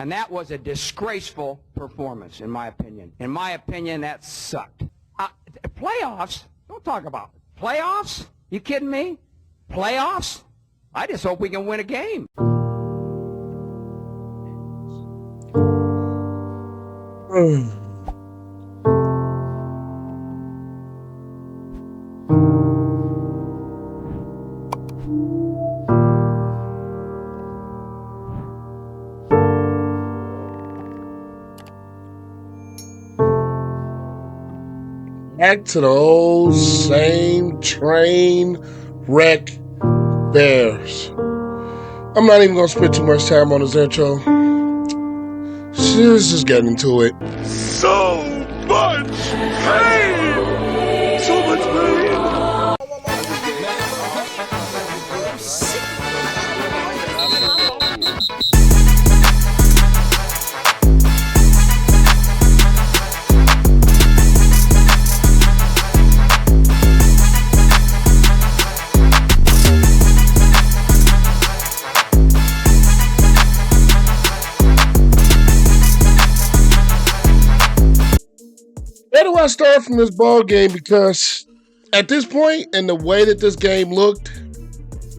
And that was a disgraceful performance, in my opinion. In my opinion, that sucked. Playoffs? Don't talk about it. Playoffs? You kidding me? Playoffs? I just hope we can win a game. Back to the old same train wreck Bears. I'm not even going to spend too much time on this intro. Let's just get into it. So much pain! So much pain! Where do I start from this ball game? Because at this point, and the way that this game looked,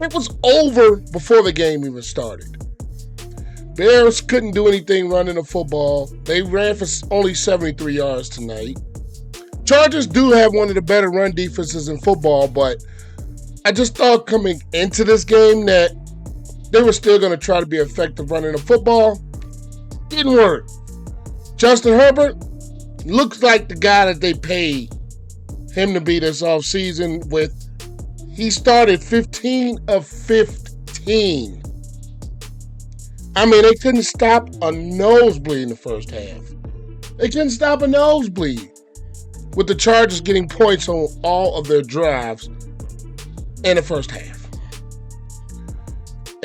it was over before the game even started. Bears couldn't do anything running the football. They ran for only 73 yards tonight. Chargers do have one of the better run defenses in football, but I just thought coming into this game that they were still going to try to be effective running the football. Didn't work. Justin Herbert looks like the guy that they paid him to be this offseason with. He started 15 of 15. I mean, they couldn't stop a nosebleed in the first half. They couldn't stop a nosebleed with the Chargers getting points on all of their drives in the first half.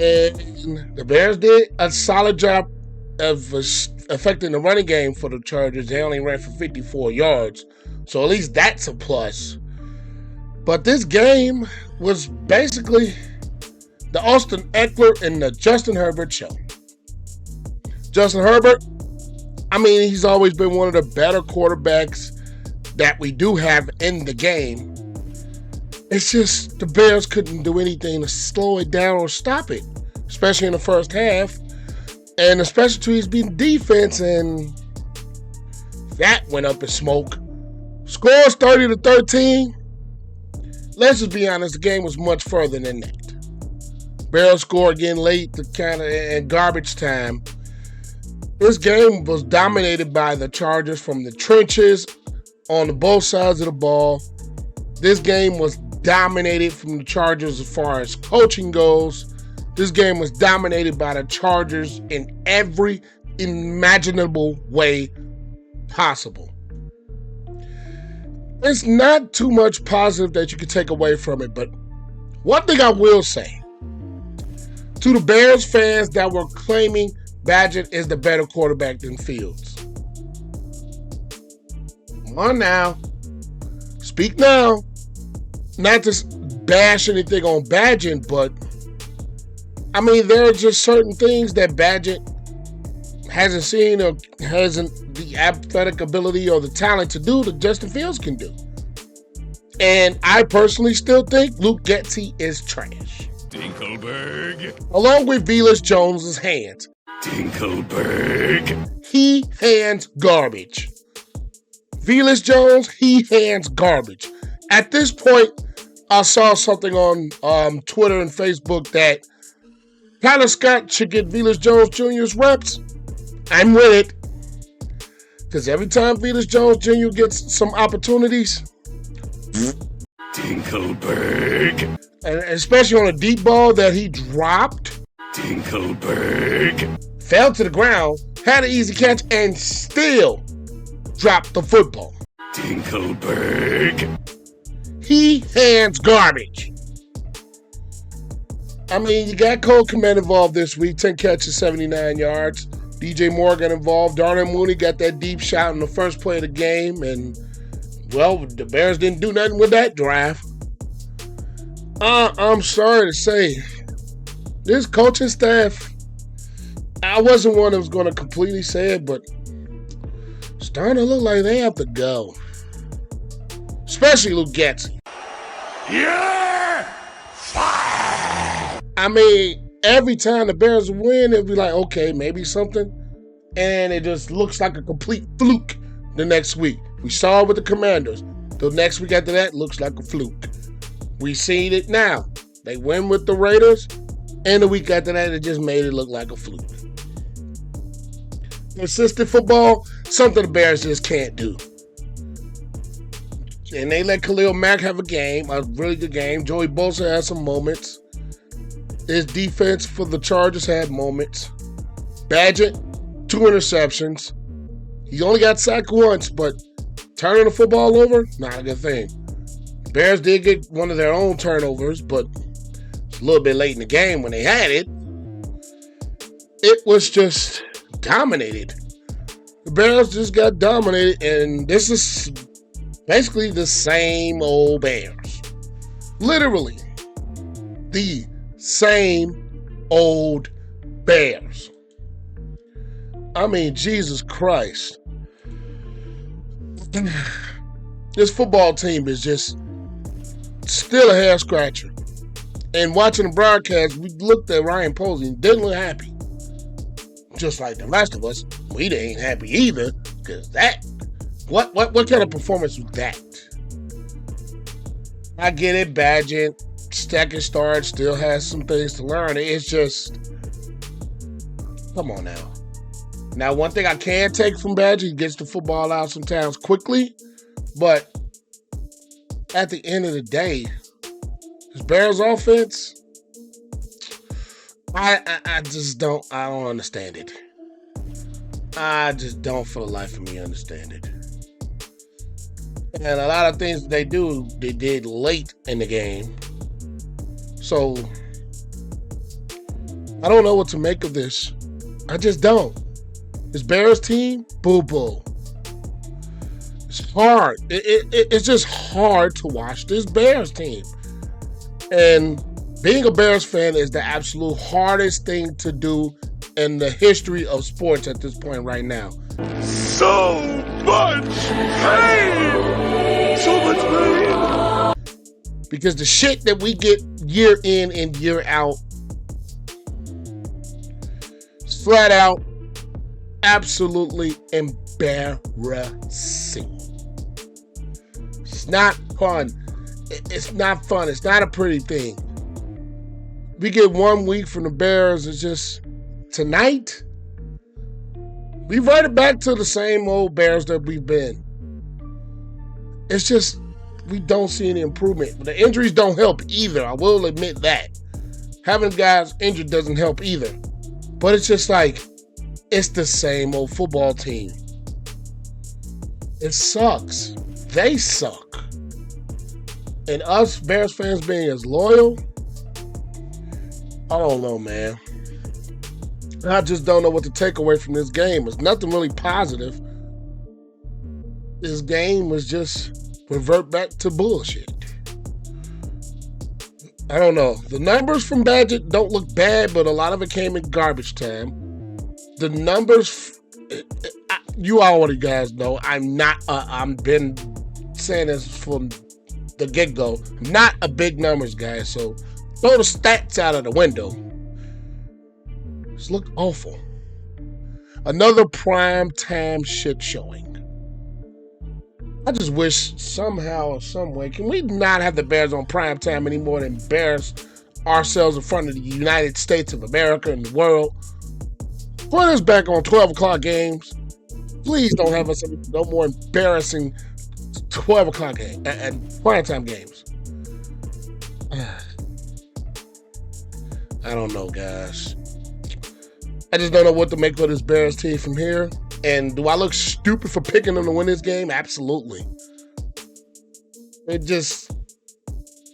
And the Bears did a solid job of affecting the running game for the Chargers. They only ran for 54 yards. So at least that's a plus. But this game was basically the Austin Eckler and the Justin Herbert show. Justin Herbert, I mean, he's always been one of the better quarterbacks that we do have in the game. It's just the Bears couldn't do anything to slow it down or stop it, especially in the first half. And the special teams being defense, and that went up in smoke. Scores 30-13. Let's just be honest, the game was much further than that. Bears scored again late, in garbage time. This game was dominated by the Chargers from the trenches on both sides of the ball. This game was dominated from the Chargers as far as coaching goes. This game was dominated by the Chargers in every imaginable way possible. It's not too much positive that you can take away from it, but one thing I will say to the Bears fans that were claiming Badgett is the better quarterback than Fields. Come on now. Speak now. Not to bash anything on Badgett, but I mean, there are just certain things that Badgett hasn't seen or hasn't the athletic ability or the talent to do that Justin Fields can do. And I personally still think Luke Getsy is trash. Tinkleberg. Along with Velus Jones's hands. Tinkleberg. He hands garbage. Velus Jones, he hands garbage. At this point, I saw something on Twitter and Facebook that Tyler Scott should get Velus Jones Jr.'s reps. I'm with it. Because every time Velus Jones Jr. gets some opportunities, Tinkleberg. and especially on a deep ball that he dropped, Tinkleberg. fell to the ground, had an easy catch, and still dropped the football. Tinkleberg. He hands garbage. I mean, you got Cole Kmet involved this week, 10 catches, 79 yards. DJ Morgan involved. Darnell Mooney got that deep shot in the first play of the game, and, well, the Bears didn't do nothing with that drive. I'm sorry to say, this coaching staff, I wasn't one that was going to completely say it, but it's starting to look like they have to go. Especially Luke Getsy. You're fired! I mean, every time the Bears win, it'll be like, okay, maybe something. And it just looks like a complete fluke the next week. We saw it with the Commanders. The next week after that looks like a fluke. We seen it now. They win with the Raiders. And the week after that, it just made it look like a fluke. Consistent football, something the Bears just can't do. And they let Khalil Mack have a really good game. Joey Bosa had some moments. His defense for the Chargers had moments. Badgett, 2 interceptions. He only got sacked once, but turning the football over, not a good thing. Bears did get one of their own turnovers, but it's a little bit late in the game when they had it. It was just dominated. The Bears just got dominated, and this is basically the same old Bears. Literally, the same old Bears. I mean, Jesus Christ. This football team is just still a hair scratcher. And watching the broadcast, we looked at Ryan Posey and didn't look happy. Just like the rest of us, we ain't happy either. Because that, what kind of performance was that? I get it, Badgett, second start, still has some things to learn. It's just, come on now. Now, one thing I can take from Badgett, he gets the football out sometimes quickly, but at the end of the day, his Bears offense, I just don't understand it. I just don't for the life of me understand it. And a lot of things they did late in the game. So, I don't know what to make of this. I just don't. This Bears team, boo-boo. It's hard. It's just hard to watch this Bears team. And being a Bears fan is the absolute hardest thing to do in the history of sports at this point right now. So much pain! So much pain! Because the shit that we get year in and year out is flat out absolutely embarrassing. It's not fun. It's not fun. It's not a pretty thing. We get 1 week from the Bears. It's just tonight. We reverted back to the same old Bears that we've been. It's just we don't see any improvement. But the injuries don't help either. I will admit that. Having guys injured doesn't help either. But it's just like, it's the same old football team. It sucks. They suck. And us Bears fans being as loyal, I don't know, man. I just don't know what to take away from this game. It's nothing really positive. This game was just revert back to bullshit. I don't know. The numbers from Badgett don't look bad, but a lot of it came in garbage time. The numbers, you already guys know, I've been saying this from the get-go. I'm not a big numbers guy, so throw the stats out of the window. This looked awful. Another prime time shit showing. I just wish somehow or some way, can we not have the Bears on prime time anymore than embarrass ourselves in front of the United States of America and the world? Put us back on 12 o'clock games. Please don't have us no more embarrassing 12 o'clock games and primetime games. I don't know, guys. I just don't know what to make of this Bears team from here. And do I look stupid for picking them to win this game? Absolutely. It just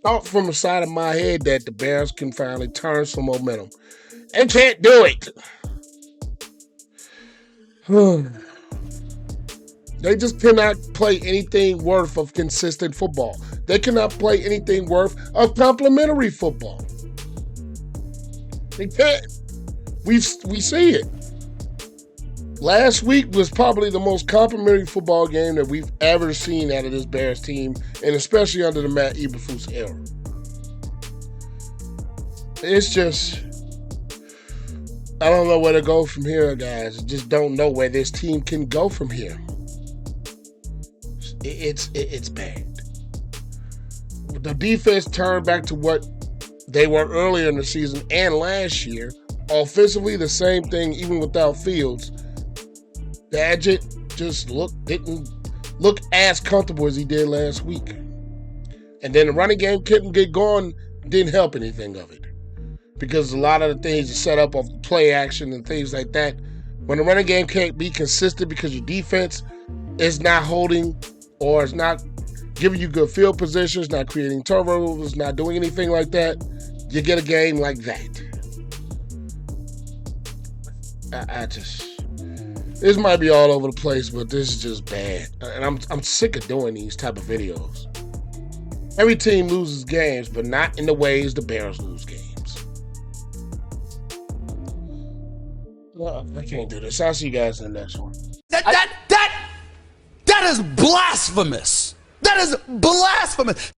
thought from the side of my head that the Bears can finally turn some momentum. And can't do it. They just cannot play anything worth of consistent football. They cannot play anything worth of complimentary football. They can't. We see it. Last week was probably the most complimentary football game that we've ever seen out of this Bears team, and especially under the Matt Eberflus era. It's just, I don't know where to go from here, guys. I just don't know where this team can go from here. It's bad. The defense turned back to what they were earlier in the season and last year. Offensively, the same thing, even without Fields. The Adjut just didn't look as comfortable as he did last week. And then the running game couldn't get going, didn't help anything of it. Because a lot of the things are set up off play action and things like that. When the running game can't be consistent because your defense is not holding or is not giving you good field positions, not creating turnovers, not doing anything like that, you get a game like that. This might be all over the place, but this is just bad. And I'm sick of doing these type of videos. Every team loses games, but not in the ways the Bears lose games. Well, I can't do this. I'll see you guys in the next one. That is blasphemous. That is blasphemous.